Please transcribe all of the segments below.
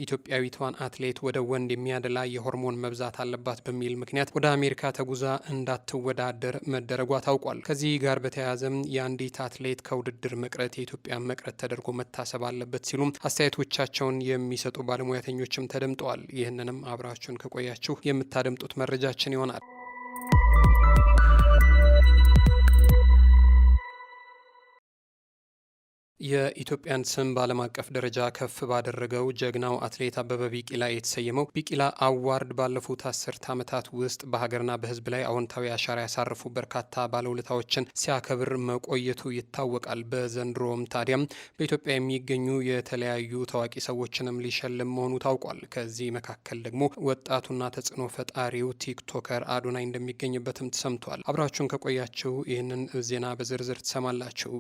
ኢትዮጵያዊቷን አትሌት ወደ ወንድ የሚያደላ የሆርሞን መብዛት አለባት በሚል ምክንያት ወደ አሜሪካ ተጉዛ እንዳትወዳደር መደረጓ ታውቋል። ከዚህ ጋር በተያያዘም የአንዲት አትሌት ከውድድር መቅረት የኢትዮጵያን መቅረት ተደርጎ መታሰብ አለበት ሲሉም አስተያየቶቻቸውን የሚሰጡ ባለሙያተኞችም ተደምጠዋል። ይህንንም አብራችሁን ከቆያችሁ የምታደምጡት መረጃችን ይሆናል። የኢትዮጵያን ስም በዓለም አቀፍ ደረጃ ከፍ ባደረገው ጀግናው አትሌት አበበ ቢቂላ የተሰየመው ቢቂላ አዋርድ ባለፉት 10 ዓመታት ውስጥ በሀገርና በሕዝብ ላይ አዎንታዊ አሻራ ያሳረፉ በርካታ ባለውለታዎችን ሲያከብር መቆየቱ ይታወቃል። በዘንድሮም ታዲያም በኢትዮጵያ የሚገኙ የተለያዩ ታዋቂ ሰዎችንም ሊሸልም መሆኑ ታውቋል። ከዚህ መካከል ደግሞ ወጣቱና ተጽዕኖ ፈጣሪው ቲክቶከር አዶናይ እንደሚገኝበትም ተሰምቷል። አብራችሁን ከቆያችሁ ይህንን ዜና በዝርዝር ትሰማላችሁ።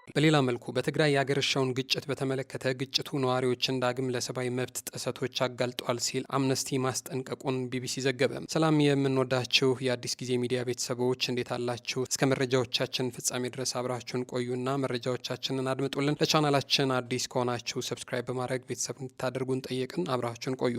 በሌላ መልኩ በትግራይ ያገረሸውን ግጭት በተመለከተ ግጭቱ ነዋሪዎችን ዳግም ለሰብአዊ መብት ጥሰቶች አጋልጧል ሲል አምነስቲ ማስጠንቀቁን ቢቢሲ ዘገበ። ሰላም የምንወዳችሁ የአዲስ ጊዜ ሚዲያ ቤተሰቦች እንዴት አላችሁ? እስከ መረጃዎቻችን ፍጻሜ ድረስ አብራችሁን ቆዩና መረጃዎቻችንን አድምጡልን። ለቻናላችን አዲስ ከሆናችሁ ሰብስክራይብ በማድረግ ቤተሰብ እንድታደርጉን ጠየቅን። አብራችሁን ቆዩ።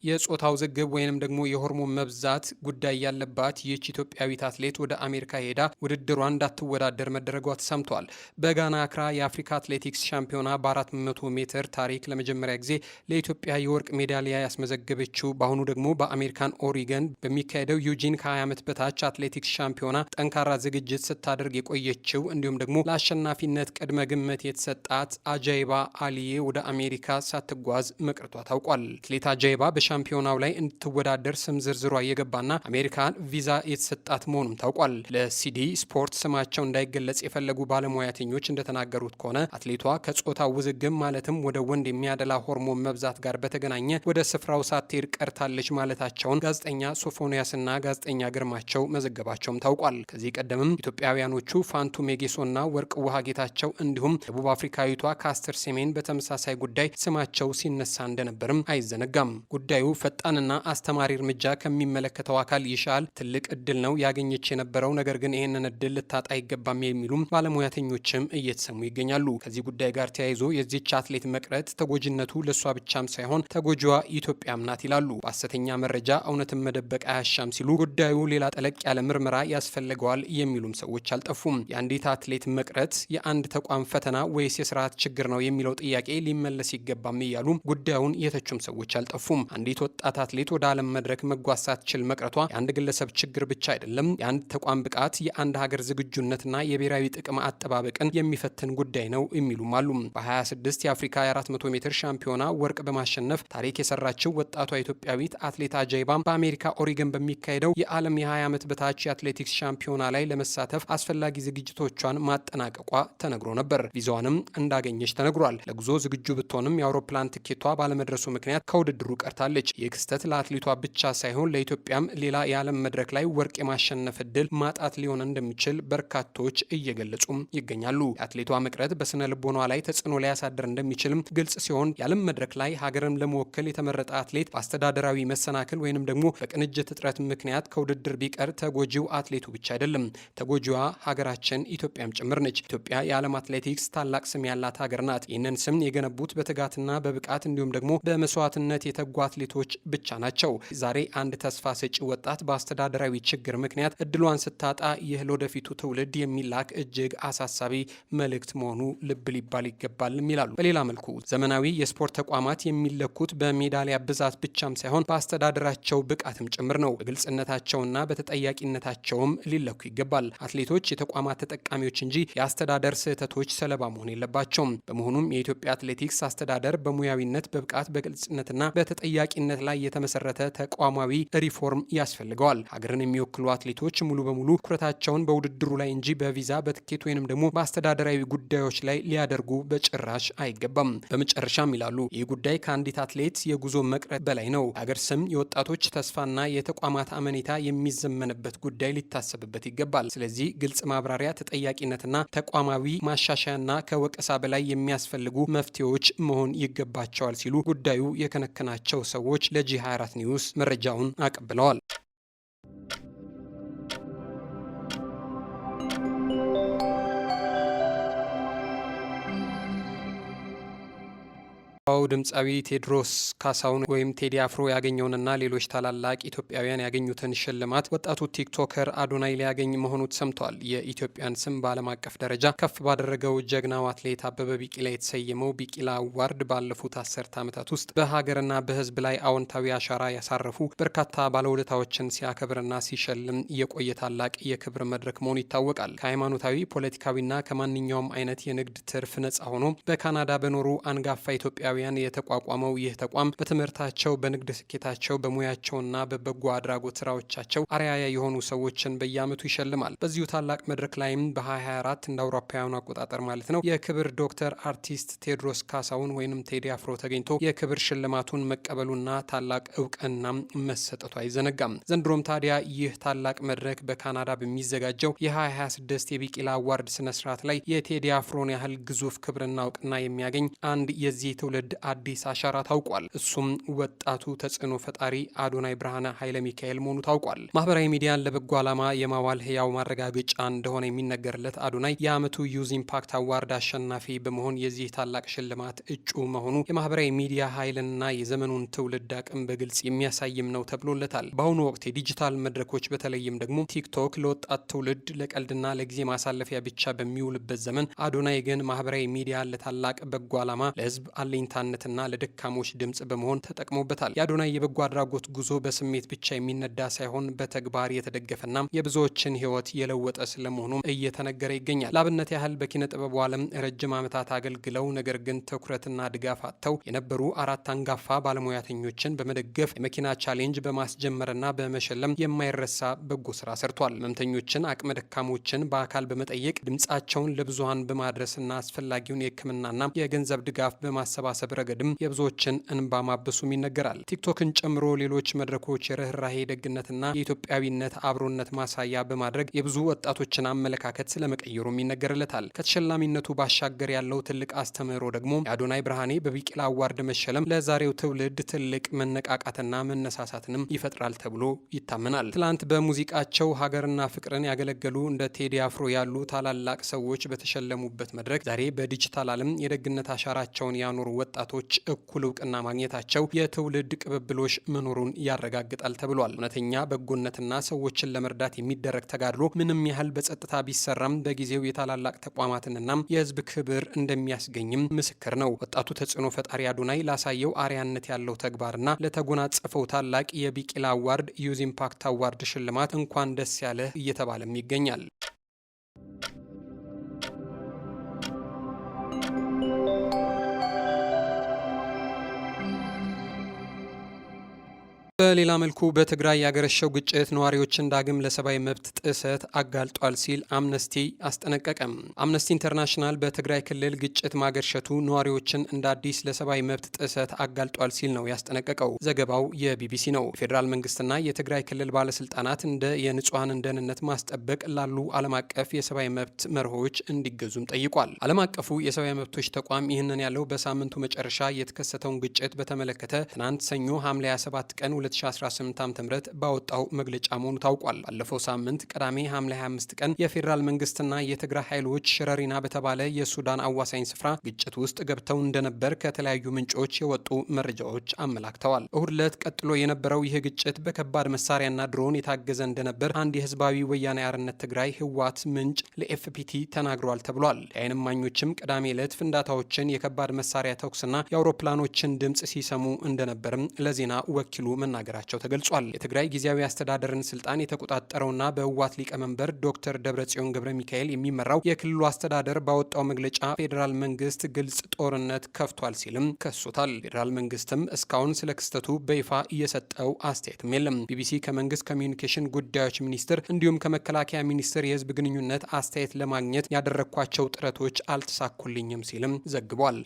የጾታው ውዝግብ ወይንም ደግሞ የሆርሞን መብዛት ጉዳይ ያለባት ይህች ኢትዮጵያዊት አትሌት ወደ አሜሪካ ሄዳ ውድድሯን እንዳትወዳደር መደረጓ ተሰምቷል። በጋና አክራ የአፍሪካ አትሌቲክስ ሻምፒዮና በ400 ሜትር ታሪክ ለመጀመሪያ ጊዜ ለኢትዮጵያ የወርቅ ሜዳሊያ ያስመዘገበችው በአሁኑ ደግሞ በአሜሪካን ኦሪገን በሚካሄደው ዩጂን ከ20 ዓመት በታች አትሌቲክስ ሻምፒዮና ጠንካራ ዝግጅት ስታደርግ የቆየችው እንዲሁም ደግሞ ለአሸናፊነት ቅድመ ግምት የተሰጣት አጃይባ አሊዬ ወደ አሜሪካ ሳትጓዝ መቅረቷ ታውቋል። አትሌት አጃይባ ሻምፒዮናው ላይ እንድትወዳደር ስም ዝርዝሯ እየገባና አሜሪካን ቪዛ የተሰጣት መሆኑም ታውቋል። ለሲዲ ስፖርት ስማቸው እንዳይገለጽ የፈለጉ ባለሙያተኞች እንደተናገሩት ከሆነ አትሌቷ ከጾታ ውዝግብ ማለትም ወደ ወንድ የሚያደላ ሆርሞን መብዛት ጋር በተገናኘ ወደ ስፍራው ሳትሄድ ቀርታለች ማለታቸውን ጋዜጠኛ ሶፎንያስና ጋዜጠኛ ግርማቸው መዘገባቸውም ታውቋል። ከዚህ ቀደምም ኢትዮጵያውያኖቹ ፋንቱ ሜጌሶና ወርቅ ውሃ ጌታቸው እንዲሁም ደቡብ አፍሪካዊቷ ካስተር ሴሜን በተመሳሳይ ጉዳይ ስማቸው ሲነሳ እንደነበርም አይዘነጋም። ጉዳዩ ፈጣንና አስተማሪ እርምጃ ከሚመለከተው አካል ይሻል ትልቅ እድል ነው ያገኘች የነበረው፣ ነገር ግን ይህንን እድል ልታጣ አይገባም የሚሉም ባለሙያተኞችም እየተሰሙ ይገኛሉ። ከዚህ ጉዳይ ጋር ተያይዞ የዚች አትሌት መቅረት ተጎጂነቱ ለሷ ብቻም ሳይሆን ተጎጂዋ ኢትዮጵያም ናት ይላሉ። በሐሰተኛ መረጃ እውነትን መደበቅ አያሻም ሲሉ ጉዳዩ ሌላ ጠለቅ ያለ ምርመራ ያስፈልገዋል የሚሉም ሰዎች አልጠፉም። የአንዲት አትሌት መቅረት የአንድ ተቋም ፈተና ወይስ የስርዓት ችግር ነው የሚለው ጥያቄ ሊመለስ ይገባም እያሉ ጉዳዩን የተቹም ሰዎች አልጠፉም። አንዲት ወጣት አትሌት ወደ ዓለም መድረክ መጓዝ ሳትችል መቅረቷ የአንድ ግለሰብ ችግር ብቻ አይደለም፣ የአንድ ተቋም ብቃት፣ የአንድ ሀገር ዝግጁነትና የብሔራዊ ጥቅም አጠባበቅን የሚፈትን ጉዳይ ነው የሚሉም አሉ። በ26 የአፍሪካ የ400 ሜትር ሻምፒዮና ወርቅ በማሸነፍ ታሪክ የሰራችው ወጣቷ ኢትዮጵያዊት አትሌት አጃይባም በአሜሪካ ኦሪገን በሚካሄደው የዓለም የ20 ዓመት በታች የአትሌቲክስ ሻምፒዮና ላይ ለመሳተፍ አስፈላጊ ዝግጅቶቿን ማጠናቀቋ ተነግሮ ነበር። ቪዛዋንም እንዳገኘች ተነግሯል። ለጉዞ ዝግጁ ብትሆንም የአውሮፕላን ትኬቷ ባለመድረሱ ምክንያት ከውድድሩ ቀርታለች። ይህ ክስተት ለአትሌቷ ብቻ ሳይሆን ለኢትዮጵያም ሌላ የዓለም መድረክ ላይ ወርቅ የማሸነፍ እድል ማጣት ሊሆን እንደሚችል በርካቶች እየገለጹም ይገኛሉ። የአትሌቷ መቅረት በስነ ልቦኗ ላይ ተጽዕኖ ሊያሳድር እንደሚችልም ግልጽ ሲሆን የዓለም መድረክ ላይ ሀገርን ለመወከል የተመረጠ አትሌት በአስተዳደራዊ መሰናክል ወይንም ደግሞ በቅንጅት እጥረት ምክንያት ከውድድር ቢቀር ተጎጂው አትሌቱ ብቻ አይደለም፣ ተጎጂዋ ሀገራችን ኢትዮጵያም ጭምር ነች። ኢትዮጵያ የዓለም አትሌቲክስ ታላቅ ስም ያላት ሀገር ናት። ይህንን ስም የገነቡት በትጋትና በብቃት እንዲሁም ደግሞ በመስዋዕትነት የተጓ አትሌቶች ብቻ ናቸው። ዛሬ አንድ ተስፋ ሰጪ ወጣት በአስተዳደራዊ ችግር ምክንያት እድሏን ስታጣ ይህ ለወደፊቱ ትውልድ የሚላክ እጅግ አሳሳቢ መልእክት መሆኑ ልብ ሊባል ይገባልም ይላሉ። በሌላ መልኩ ዘመናዊ የስፖርት ተቋማት የሚለኩት በሜዳሊያ ብዛት ብቻም ሳይሆን በአስተዳደራቸው ብቃትም ጭምር ነው። በግልጽነታቸውና በተጠያቂነታቸውም ሊለኩ ይገባል። አትሌቶች የተቋማት ተጠቃሚዎች እንጂ የአስተዳደር ስህተቶች ሰለባ መሆን የለባቸውም። በመሆኑም የኢትዮጵያ አትሌቲክስ አስተዳደር በሙያዊነት፣ በብቃት፣ በግልጽነትና በተጠያቂ ተጠያቂነት ላይ የተመሰረተ ተቋማዊ ሪፎርም ያስፈልገዋል። ሀገርን የሚወክሉ አትሌቶች ሙሉ በሙሉ ትኩረታቸውን በውድድሩ ላይ እንጂ በቪዛ በትኬት ወይንም ደግሞ በአስተዳደራዊ ጉዳዮች ላይ ሊያደርጉ በጭራሽ አይገባም። በመጨረሻም ይላሉ ይህ ጉዳይ ከአንዲት አትሌት የጉዞ መቅረት በላይ ነው። ሀገር ስም፣ የወጣቶች ተስፋና የተቋማት አመኔታ የሚዘመንበት ጉዳይ ሊታሰብበት ይገባል። ስለዚህ ግልጽ ማብራሪያ፣ ተጠያቂነትና ተቋማዊ ማሻሻያና ከወቀሳ በላይ የሚያስፈልጉ መፍትሄዎች መሆን ይገባቸዋል ሲሉ ጉዳዩ የከነከናቸው ሰዎች ለጂ24 ኒውስ መረጃውን አቀብለዋል። ድምፃዊ ቴዎድሮስ ካሳሁን ወይም ቴዲ አፍሮ ያገኘውንና ሌሎች ታላላቅ ኢትዮጵያውያን ያገኙትን ሽልማት ወጣቱ ቲክቶከር አዶናይ ሊያገኝ መሆኑ ተሰምቷል። የኢትዮጵያን ስም በዓለም አቀፍ ደረጃ ከፍ ባደረገው ጀግናው አትሌት አበበ ቢቂላ የተሰየመው ቢቂላ አዋርድ ባለፉት 10 ዓመታት ውስጥ በሀገርና በሕዝብ ላይ አዎንታዊ አሻራ ያሳረፉ በርካታ ባለውለታዎችን ሲያከብርና ሲሸልም የቆየ ታላቅ የክብር መድረክ መሆኑ ይታወቃል። ከሃይማኖታዊ፣ ፖለቲካዊና ከማንኛውም አይነት የንግድ ትርፍ ነጻ ሆኖ በካናዳ በኖሩ አንጋፋ ኢትዮጵያውያን የተቋቋመው ይህ ተቋም በትምህርታቸው፣ በንግድ ስኬታቸው፣ በሙያቸውና በበጎ አድራጎት ስራዎቻቸው አርአያ የሆኑ ሰዎችን በየዓመቱ ይሸልማል። በዚሁ ታላቅ መድረክ ላይም በ2024 እንደ አውሮፓውያኑ አቆጣጠር ማለት ነው የክብር ዶክተር አርቲስት ቴዎድሮስ ካሳሁን ወይንም ቴዲ አፍሮ ተገኝቶ የክብር ሽልማቱን መቀበሉና ታላቅ እውቅና መሰጠቱ አይዘነጋም። ዘንድሮም ታዲያ ይህ ታላቅ መድረክ በካናዳ በሚዘጋጀው የ2026 የቢቂላ አዋርድ ስነስርዓት ላይ የቴዲ አፍሮን ያህል ግዙፍ ክብርና እውቅና የሚያገኝ አንድ የዚህ ትውልድ አዲስ አሻራ ታውቋል። እሱም ወጣቱ ተጽዕኖ ፈጣሪ አዶናይ ብርሃነ ኃይለ ሚካኤል መሆኑ ታውቋል። ማህበራዊ ሚዲያን ለበጎ ዓላማ የማዋል ህያው ማረጋገጫ እንደሆነ የሚነገርለት አዶናይ የዓመቱ ዩዝ ኢምፓክት አዋርድ አሸናፊ በመሆን የዚህ ታላቅ ሽልማት እጩ መሆኑ የማህበራዊ ሚዲያ ኃይልና የዘመኑን ትውልድ አቅም በግልጽ የሚያሳይም ነው ተብሎለታል። በአሁኑ ወቅት የዲጂታል መድረኮች በተለይም ደግሞ ቲክቶክ ለወጣት ትውልድ ለቀልድና ለጊዜ ማሳለፊያ ብቻ በሚውልበት ዘመን አዶናይ ግን ማህበራዊ ሚዲያ ለታላቅ በጎ ዓላማ ለህዝብ አለኝታነትና ለደካሞች ድምጽ በመሆን ተጠቅሞበታል። የአዶናይ የበጎ አድራጎት ጉዞ በስሜት ብቻ የሚነዳ ሳይሆን በተግባር የተደገፈና የብዙዎችን ህይወት የለወጠ ስለመሆኑ እየተነገረ ይገኛል። ለአብነት ያህል በኪነ ጥበቡ ዓለም ረጅም ዓመታት አገልግለው ነገር ግን ትኩረትና ድጋፍ አጥተው የነበሩ 4 አንጋፋ ባለሙያተኞችን በመደገፍ የመኪና ቻሌንጅ በማስጀመርና በመሸለም የማይረሳ በጎ ስራ ሰርቷል። ህመምተኞችን፣ አቅመ ደካሞችን በአካል በመጠየቅ ድምጻቸውን ለብዙሃን በማድረስና አስፈላጊውን የሕክምናና የገንዘብ ድጋፍ በማሰባሰብ ረገድም የብዙዎችን እንባ ማበሱም ይነገራል። ቲክቶክን ጨምሮ ሌሎች መድረኮች የርህራሄ ደግነትና የኢትዮጵያዊነት አብሮነት ማሳያ በማድረግ የብዙ ወጣቶችን አመለካከት ስለመቀየሩም ይነገርለታል። ከተሸላሚነቱ ባሻገር ያለው ትልቅ አስተምህሮ ደግሞ የአዶናይ ብርሃኔ በቢቂላ አዋርድ መሸለም ለዛሬው ትውልድ ትልቅ መነቃቃትና መነሳሳትንም ይፈጥራል ተብሎ ይታመናል። ትላንት በሙዚቃቸው ሀገርና ፍቅርን ያገለገሉ እንደ ቴዲ አፍሮ ያሉ ታላላቅ ሰዎች በተሸለሙበት መድረክ ዛሬ በዲጂታል ዓለም የደግነት አሻራቸውን ያኖሩ ወጣቶች እኩል እውቅና ማግኘታቸው የትውልድ ቅብብሎሽ መኖሩን ያረጋግጣል ተብሏል። እውነተኛ በጎነትና ሰዎችን ለመርዳት የሚደረግ ተጋድሎ ምንም ያህል በጸጥታ ቢሰራም በጊዜው የታላላቅ ተቋማትንና የሕዝብ ክብር እንደሚያስገኝም ምስክር ነው። ወጣቱ ተጽዕኖ ፈጣሪ አዶናይ ላሳየው አርያነት ያለው ተግባርና ለተጎናጸፈው ታላቅ የቢቂላ አዋርድ ዩዝ ኢምፓክት አዋርድ ሽልማት እንኳን ደስ ያለህ እየተባለም ይገኛል። በሌላ መልኩ በትግራይ ያገረሸው ግጭት ነዋሪዎችን ዳግም ለሰብአዊ መብት ጥሰት አጋልጧል ሲል አምነስቲ አስጠነቀቀም። አምነስቲ ኢንተርናሽናል በትግራይ ክልል ግጭት ማገርሸቱ ነዋሪዎችን እንደ አዲስ ለሰብአዊ መብት ጥሰት አጋልጧል ሲል ነው ያስጠነቀቀው። ዘገባው የቢቢሲ ነው። የፌዴራል መንግስትና የትግራይ ክልል ባለስልጣናት እንደ የንጹሐንን ደህንነት ማስጠበቅ ላሉ ዓለም አቀፍ የሰብአዊ መብት መርሆች እንዲገዙም ጠይቋል። ዓለም አቀፉ የሰብአዊ መብቶች ተቋም ይህንን ያለው በሳምንቱ መጨረሻ የተከሰተውን ግጭት በተመለከተ ትናንት ሰኞ ሐምሌ 27 ቀን 2018 ዓ.ም ባወጣው መግለጫ መሆኑ ታውቋል። ባለፈው ሳምንት ቅዳሜ ሐምሌ 25 ቀን የፌዴራል መንግስትና የትግራይ ኃይሎች ሽረሪና በተባለ የሱዳን አዋሳኝ ስፍራ ግጭት ውስጥ ገብተው እንደነበር ከተለያዩ ምንጮች የወጡ መረጃዎች አመላክተዋል። እሁድ ዕለት ቀጥሎ የነበረው ይህ ግጭት በከባድ መሳሪያና ድሮን የታገዘ እንደነበር አንድ የህዝባዊ ወያኔ ሓርነት ትግራይ ህወሓት ምንጭ ለኤፍፒቲ ተናግሯል ተብሏል። የዓይን እማኞችም ቅዳሜ ዕለት ፍንዳታዎችን፣ የከባድ መሳሪያ ተኩስና የአውሮፕላኖችን ድምጽ ሲሰሙ እንደነበርም ለዜና ወኪሉ መናገር መናገራቸው ተገልጿል። የትግራይ ጊዜያዊ አስተዳደርን ስልጣን የተቆጣጠረውና በህወሓት ሊቀመንበር ዶክተር ደብረጽዮን ገብረ ሚካኤል የሚመራው የክልሉ አስተዳደር ባወጣው መግለጫ ፌዴራል መንግስት ግልጽ ጦርነት ከፍቷል ሲልም ከሶታል። ፌዴራል መንግስትም እስካሁን ስለ ክስተቱ በይፋ እየሰጠው አስተያየትም የለም። ቢቢሲ ከመንግስት ኮሚዩኒኬሽን ጉዳዮች ሚኒስቴር እንዲሁም ከመከላከያ ሚኒስቴር የህዝብ ግንኙነት አስተያየት ለማግኘት ያደረግኳቸው ጥረቶች አልተሳኩልኝም ሲልም ዘግቧል።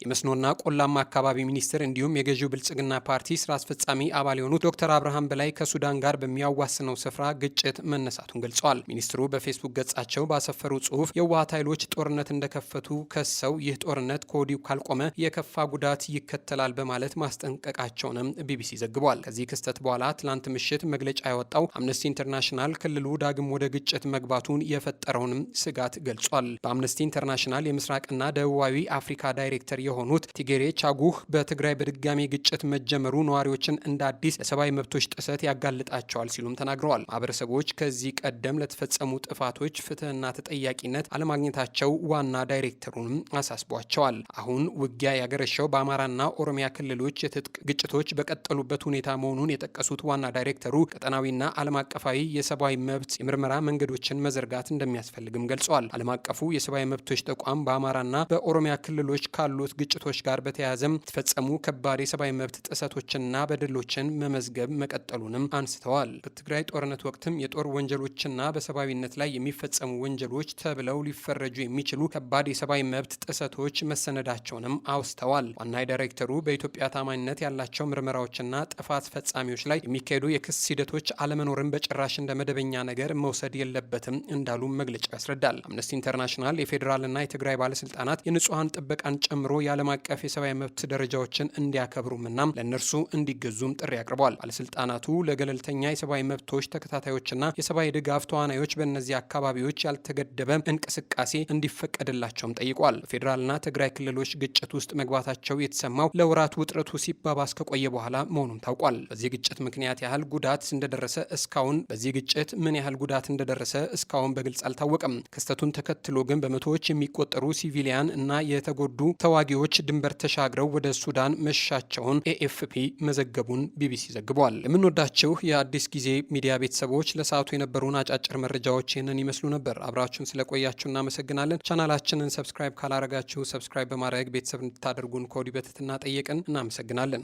የመስኖና ቆላማ አካባቢ ሚኒስትር እንዲሁም የገዢው ብልጽግና ፓርቲ ስራ አስፈጻሚ አባል የሆኑት ዶክተር አብርሃም በላይ ከሱዳን ጋር በሚያዋስነው ስፍራ ግጭት መነሳቱን ገልጸዋል። ሚኒስትሩ በፌስቡክ ገጻቸው ባሰፈሩ ጽሁፍ የህወሓት ኃይሎች ጦርነት እንደከፈቱ ከሰው ይህ ጦርነት ከወዲሁ ካልቆመ የከፋ ጉዳት ይከተላል በማለት ማስጠንቀቃቸውንም ቢቢሲ ዘግቧል። ከዚህ ክስተት በኋላ ትላንት ምሽት መግለጫ ያወጣው አምነስቲ ኢንተርናሽናል ክልሉ ዳግም ወደ ግጭት መግባቱን የፈጠረውንም ስጋት ገልጿል። በአምነስቲ ኢንተርናሽናል የምስራቅና ደቡባዊ አፍሪካ ዳይሬክተር የሆኑት ቲጌሬ ቻጉህ በትግራይ በድጋሚ ግጭት መጀመሩ ነዋሪዎችን እንደ አዲስ ለሰብአዊ መብቶች ጥሰት ያጋልጣቸዋል ሲሉም ተናግረዋል። ማህበረሰቦች ከዚህ ቀደም ለተፈጸሙ ጥፋቶች ፍትህና ተጠያቂነት አለማግኘታቸው ዋና ዳይሬክተሩንም አሳስቧቸዋል። አሁን ውጊያ ያገረሸው በአማራና ኦሮሚያ ክልሎች የትጥቅ ግጭቶች በቀጠሉበት ሁኔታ መሆኑን የጠቀሱት ዋና ዳይሬክተሩ ቀጠናዊና ዓለም አቀፋዊ የሰብአዊ መብት የምርመራ መንገዶችን መዘርጋት እንደሚያስፈልግም ገልጸዋል። ዓለም አቀፉ የሰብአዊ መብቶች ተቋም በአማራና በኦሮሚያ ክልሎች ካሉት ግጭቶች ጋር በተያያዘም የተፈጸሙ ከባድ የሰብአዊ መብት ጥሰቶችንና በደሎችን መመዝገብ መቀጠሉንም አንስተዋል። በትግራይ ጦርነት ወቅትም የጦር ወንጀሎችና በሰብአዊነት ላይ የሚፈጸሙ ወንጀሎች ተብለው ሊፈረጁ የሚችሉ ከባድ የሰብአዊ መብት ጥሰቶች መሰነዳቸውንም አውስተዋል። ዋና ዳይሬክተሩ በኢትዮጵያ ታማኝነት ያላቸው ምርመራዎችና ጥፋት ፈጻሚዎች ላይ የሚካሄዱ የክስ ሂደቶች አለመኖርን በጭራሽ እንደ መደበኛ ነገር መውሰድ የለበትም እንዳሉ መግለጫው ያስረዳል። አምነስቲ ኢንተርናሽናል የፌዴራልና የትግራይ ባለስልጣናት የንጹሐን ጥበቃን ጨምሮ የዓለም አቀፍ የሰብአዊ መብት ደረጃዎችን እንዲያከብሩምና ለእነርሱ እንዲገዙም ጥሪ አቅርበዋል። ባለስልጣናቱ ለገለልተኛ የሰብአዊ መብቶች ተከታታዮችና የሰብአዊ ድጋፍ ተዋናዮች በእነዚህ አካባቢዎች ያልተገደበ እንቅስቃሴ እንዲፈቀድላቸውም ጠይቋል። ፌዴራልና ትግራይ ክልሎች ግጭት ውስጥ መግባታቸው የተሰማው ለወራት ውጥረቱ ሲባባስ ከቆየ በኋላ መሆኑም ታውቋል። በዚህ ግጭት ምክንያት ምን ያህል ጉዳት እንደደረሰ እስካሁን በግልጽ አልታወቀም። ክስተቱን ተከትሎ ግን በመቶዎች የሚቆጠሩ ሲቪሊያን እና የተጎዱ ተዋጊዎች ድንበር ተሻግረው ወደ ሱዳን መሻቸውን ኤኤፍፒ መዘገቡን ቢቢሲ ዘግቧል። የምንወዳችሁ የአዲስ ጊዜ ሚዲያ ቤተሰቦች ለሰዓቱ የነበሩን አጫጭር መረጃዎች ይህንን ይመስሉ ነበር። አብራችሁን ስለቆያችሁ እናመሰግናለን። ቻናላችንን ሰብስክራይብ ካላረጋችሁ ሰብስክራይብ በማድረግ ቤተሰብ እንድታደርጉን ከወዲሁ በትህትና ጠየቅን። እናመሰግናለን።